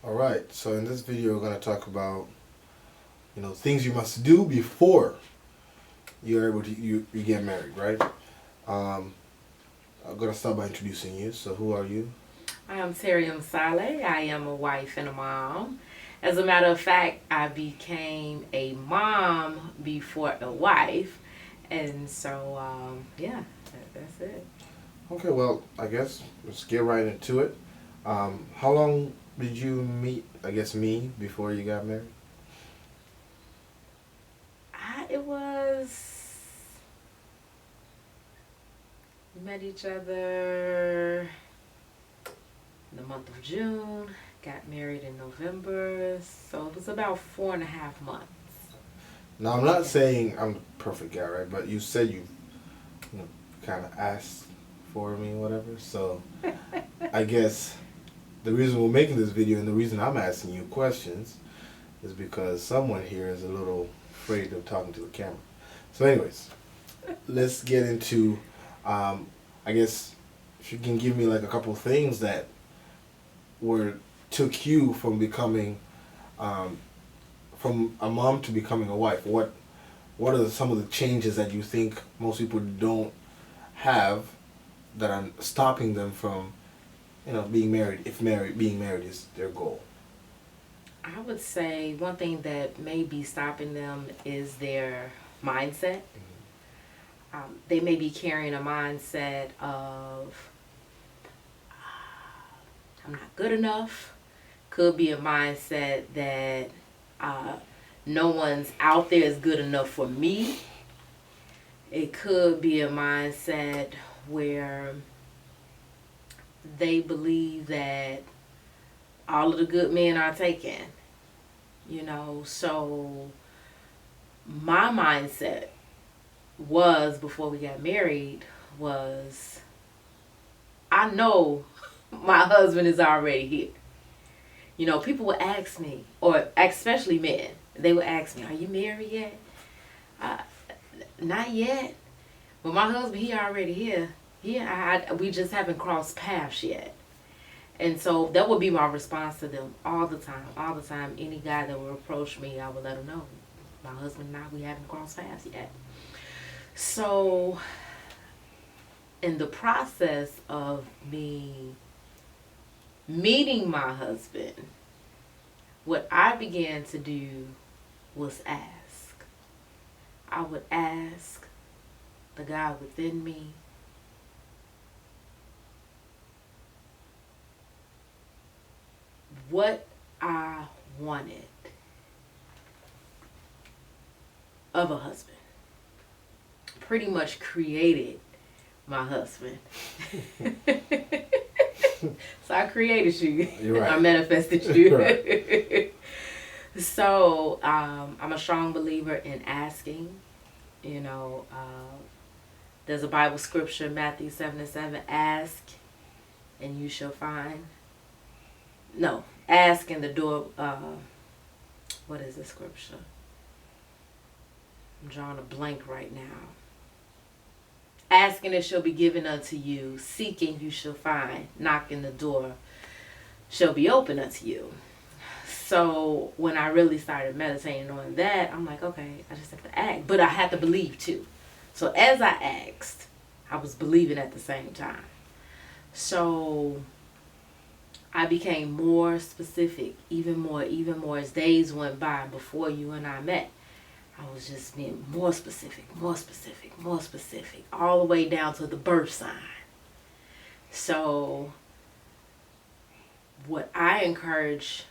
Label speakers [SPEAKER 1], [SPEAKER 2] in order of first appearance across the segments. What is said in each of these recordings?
[SPEAKER 1] All right. So in this video, we're going to talk about things you must do before you're able to you get married, right? Um, I'm going to start by introducing you. So who are you?
[SPEAKER 2] I am Terium Saleh. I am a wife and a mom. As a matter of fact, I became a mom before a wife, and so that's it.
[SPEAKER 1] Okay. Well, I guess let's get right into it. How long did you meet? I guess me before you got married.
[SPEAKER 2] It was we met each other in the month of June. Got married in November, so it was about 4.5 months.
[SPEAKER 1] Now, I'm not saying I'm the perfect guy, right? But you said you kind of asked for me, whatever. So I guess the reason we're making this video and the reason I'm asking you questions is because someone here is a little afraid of talking to the camera. So, anyways, let's get into, I guess, if you can give me like a couple things that were took you from becoming, from a mom to becoming a wife. What are some of the changes that you think most people don't have that are stopping them from, being married if being married is their goal?
[SPEAKER 2] I would say one thing that may be stopping them is their mindset. They may be carrying a mindset of, I'm not good enough. Could be a mindset that uh, no one's out there is good enough for me. It could be a mindset where they believe that all of the good men are taken. So my mindset was before we got married was I know my husband is already here. People would ask me, or especially men, they would ask me, "Are you married yet?" Uh, Not yet. But my husband, he already here. We just haven't crossed paths yet. And so that would be my response to them all the time. All the time, any guy that would approach me, I would let him know. My husband and I, we haven't crossed paths yet. So, in the process of me meeting my husband, what I began to do was ask. I would ask the God within me, what I wanted of a husband. Pretty much created my husband. So I created you.
[SPEAKER 1] You're right.
[SPEAKER 2] I manifested you.
[SPEAKER 1] Right.
[SPEAKER 2] So I'm a strong believer in asking. There's a Bible scripture, Matthew 7:7. Ask and you shall find. No, ask and the door. What is the scripture? I'm drawing a blank right now. Asking it shall be given unto you. Seeking you shall find. Knocking the door shall be open unto you. So when I really started meditating on that, I'm like, okay, I just have to act. But I had to believe too. So as I asked, I was believing at the same time. So I became more specific, even more as days went by before you and I met. I was just being more specific, all the way down to the birth sign. So what I encourage,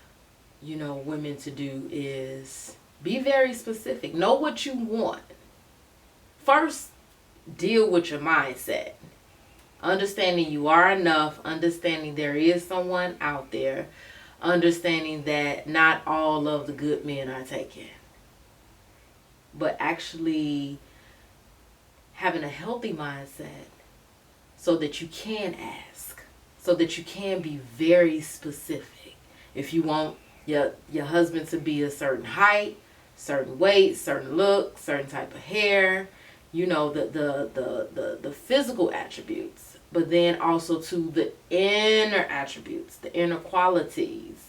[SPEAKER 2] women to do is be very specific. Know what you want. First, deal with your mindset. Understanding you are enough, understanding there is someone out there, understanding that not all of the good men are taken. But actually having a healthy mindset so that you can ask, so that you can be very specific. If you want your husband to be a certain height, certain weight, certain look, certain type of hair, the physical attributes, but then also to the inner attributes, the inner qualities.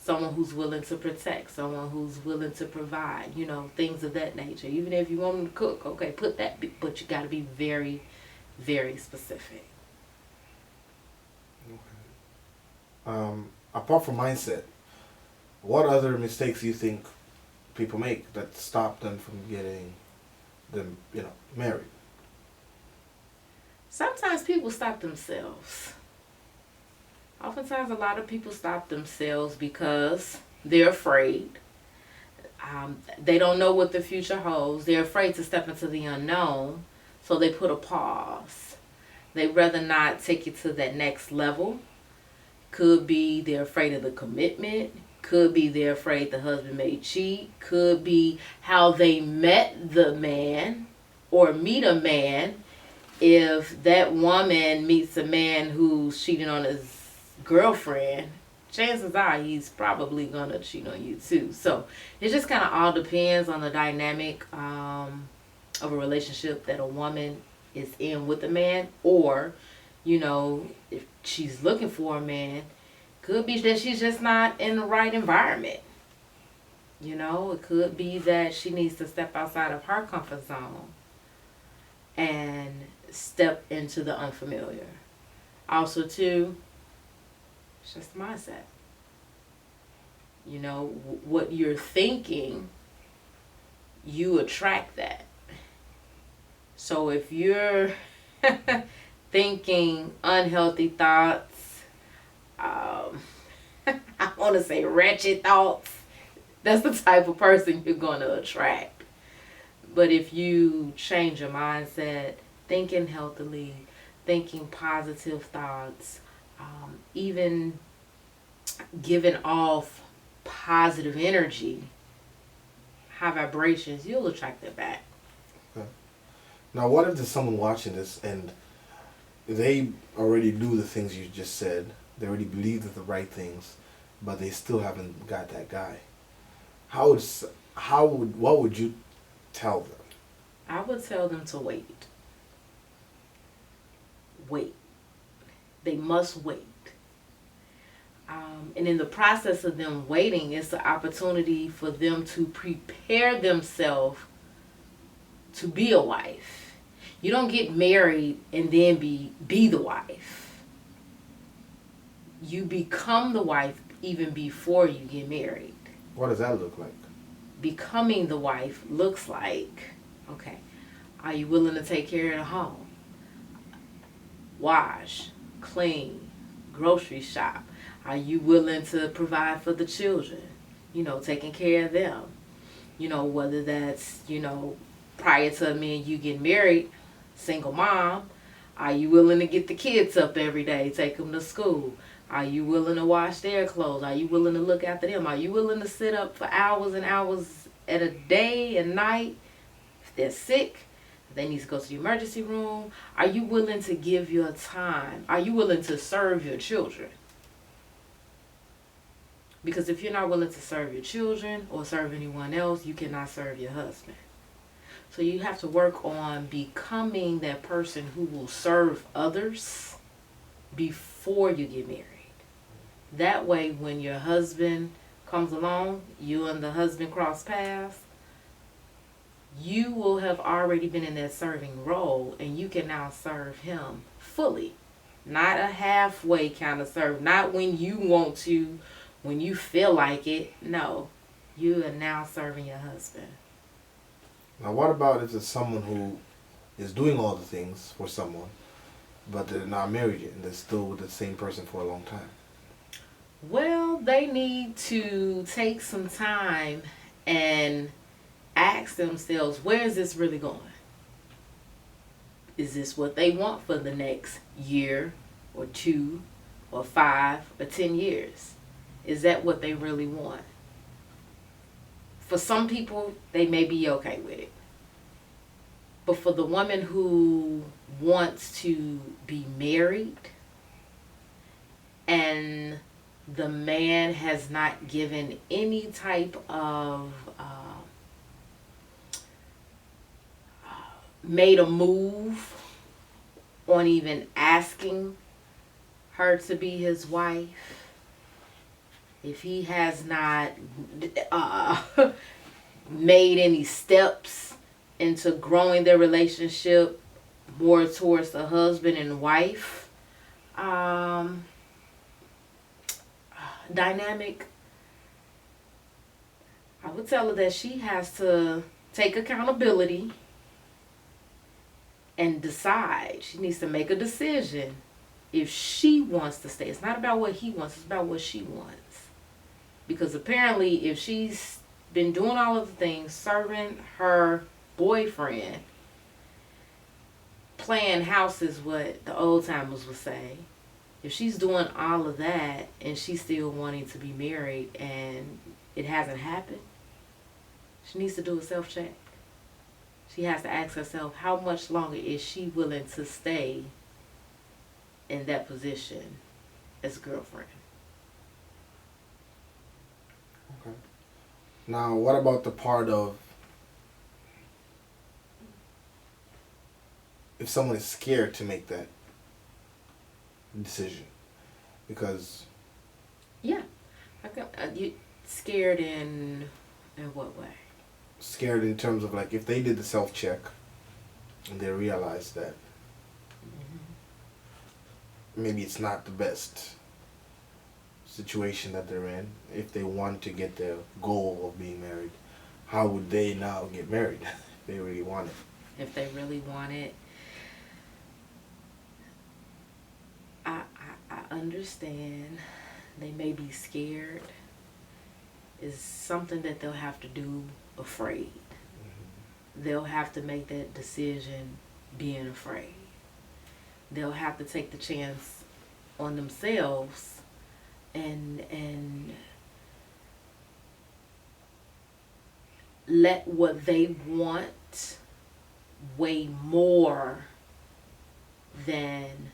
[SPEAKER 2] someone who's willing to protect, someone who's willing to provide, things of that nature. Even if you want them to cook, okay, put that, but you got to be very, very specific.
[SPEAKER 1] Apart from mindset, what other mistakes do you think people make that stop them from getting them, married?
[SPEAKER 2] Sometimes people stop themselves. Oftentimes, a lot of people stop themselves because they're afraid. They don't know what the future holds. They're afraid to step into the unknown, so they put a pause. They'd rather not take it to that next level. Could be they're afraid of the commitment. Could be they're afraid the husband may cheat. Could be how they met the man or meet a man. If that woman meets a man who's cheating on his girlfriend, chances are he's probably going to cheat on you too. So it just kind of all depends on the dynamic of a relationship that a woman is in with a man, or if she's looking for a man, could be that she's just not in the right environment. It could be that she needs to step outside of her comfort zone and step into the unfamiliar. Also, too, it's just mindset. What you're thinking, you attract that. So if you're thinking unhealthy thoughts, I want to say wretched thoughts, that's the type of person you're going to attract. But if you change your mindset, thinking healthily, thinking positive thoughts, even giving off positive energy, high vibrations, you'll attract it back.
[SPEAKER 1] Okay. Now, what if there's someone watching this and they already do the things you just said, they already believe the right things, but they still haven't got that guy? What would you tell them?
[SPEAKER 2] I would tell them to wait. Wait. They must wait. And in the process of them waiting, it's an opportunity for them to prepare themselves to be a wife. You don't get married and then be the wife. You become the wife even before you get married.
[SPEAKER 1] What does that look like?
[SPEAKER 2] Becoming the wife looks like, okay, are you willing to take care of the home? Wash, clean, grocery shop. Are you willing to provide for the children? Taking care of them. Whether that's, prior to me and you getting married, single mom, are you willing to get the kids up every day, take them to school? Are you willing to wash their clothes? Are you willing to look after them? Are you willing to sit up for hours and hours at a day and night? If they're sick, if they need to go to the emergency room, are you willing to give your time? Are you willing to serve your children? Because if you're not willing to serve your children or serve anyone else, you cannot serve your husband. So you have to work on becoming that person who will serve others before you get married. That way, when your husband comes along, you and the husband cross paths, you will have already been in that serving role and you can now serve him fully. Not a halfway kind of serve. Not when you want to, when you feel like it. No, you are now serving your husband.
[SPEAKER 1] Now, what about if it's someone who is doing all the things for someone, but they're not married yet and they're still with the same person for a long time?
[SPEAKER 2] Well, they need to take some time and ask themselves, where is this really going? Is this what they want for the next year or 2 or 5 or 10 years? Is that what they really want? For some people, they may be okay with it. But for the woman who wants to be married and the man has not given any type of made a move on even asking her to be his wife, if he has not uh, made any steps into growing their relationship more towards the husband and wife dynamic, I would tell her that she has to take accountability and decide. She needs to make a decision if she wants to stay. It's not about what he wants, it's about what she wants. Because apparently, if she's been doing all of the things, serving her boyfriend, playing house is what the old timers would say. If she's doing all of that and she's still wanting to be married and it hasn't happened, she needs to do a self-check. She has to ask herself, how much longer is she willing to stay in that position as a girlfriend?
[SPEAKER 1] Okay. Now, what about the part of if someone is scared to make that decision? Because
[SPEAKER 2] Yeah. You scared in what way?
[SPEAKER 1] scared in terms of like if they did the self-check and they realized that maybe it's not the best situation that they're in, if they want to get their goal of being married, how would they now get married if they really want it?
[SPEAKER 2] If they really want it, I understand they may be scared. It's something that they'll have to do afraid. They'll have to make that decision being afraid. They'll have to take the chance on themselves and let what they want weigh more than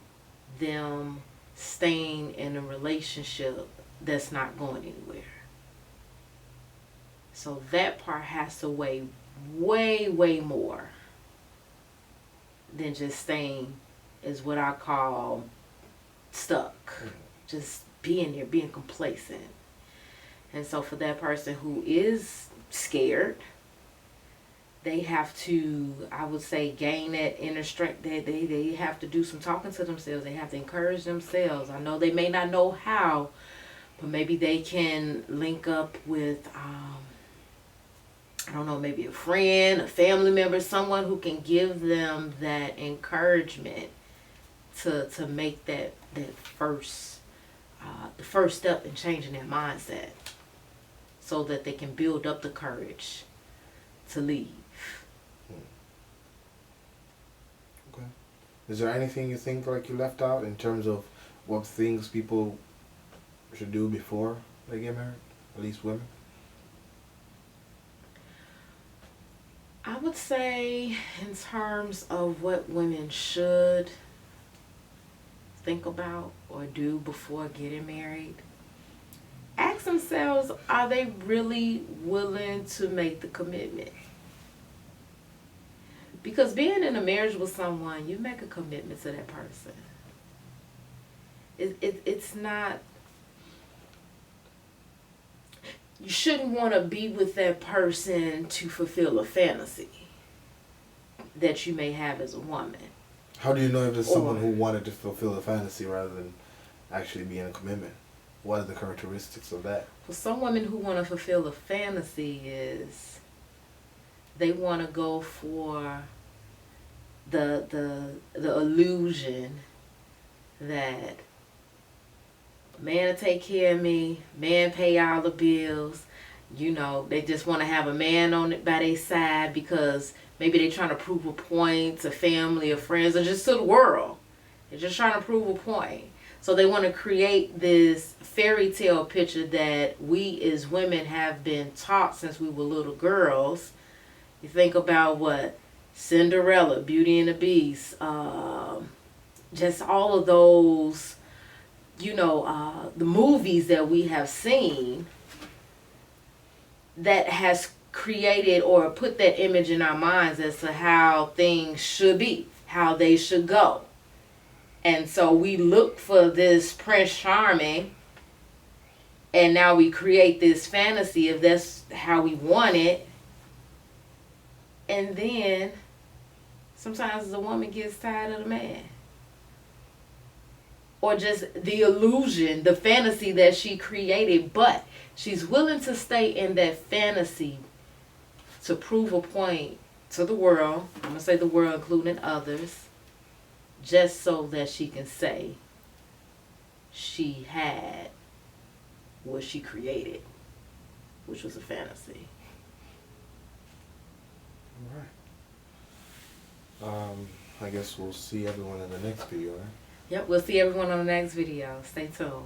[SPEAKER 2] them staying in a relationship that's not going anywhere. So that part has to weigh way more than just staying is what I call stuck. Just being there, being complacent. And so for that person who is scared, they have to, I would say, gain that inner strength. They have to do some talking to themselves. They have to encourage themselves. I know they may not know how, but maybe they can link up with, I don't know, maybe a friend, a family member, someone who can give them that encouragement to make that first, the first step in changing their mindset so that they can build up the courage to leave.
[SPEAKER 1] Okay. Is there anything you think like you left out in terms of what things people should do before they get married? At least women?
[SPEAKER 2] I would say in terms of what women should think about or do before getting married, ask themselves, are they really willing to make the commitment? Because being in a marriage with someone, you make a commitment to that person. It's not, you shouldn't want to be with that person to fulfill a fantasy that you may have as a woman.
[SPEAKER 1] How do you know if it's someone who wanted to fulfill a fantasy rather than actually be in a commitment? What are the characteristics of that?
[SPEAKER 2] For some women who want to fulfill a fantasy is they want to go for the illusion that man will take care of me, man pay all the bills. You know, they just want to have a man on it by their side because maybe they're trying to prove a point to family or friends or just to the world. They're just trying to prove a point. So they want to create this fairy tale picture that we as women have been taught since we were little girls. You think about what? Cinderella, Beauty and the Beast, just all of those, you know, the movies that we have seen that has created or put that image in our minds as to how things should be, how they should go. And so we look for this Prince Charming And now we create this fantasy if that's how we want it. And then sometimes the woman gets tired of the man. Or just the illusion, the fantasy that she created. But she's willing to stay in that fantasy to prove a point to the world. I'm going to say the world, including others. Just so that she can say she had what she created, which was a fantasy.
[SPEAKER 1] Alright. I guess we'll see everyone in the next video, right?
[SPEAKER 2] Yep, we'll see everyone on the next video. Stay tuned.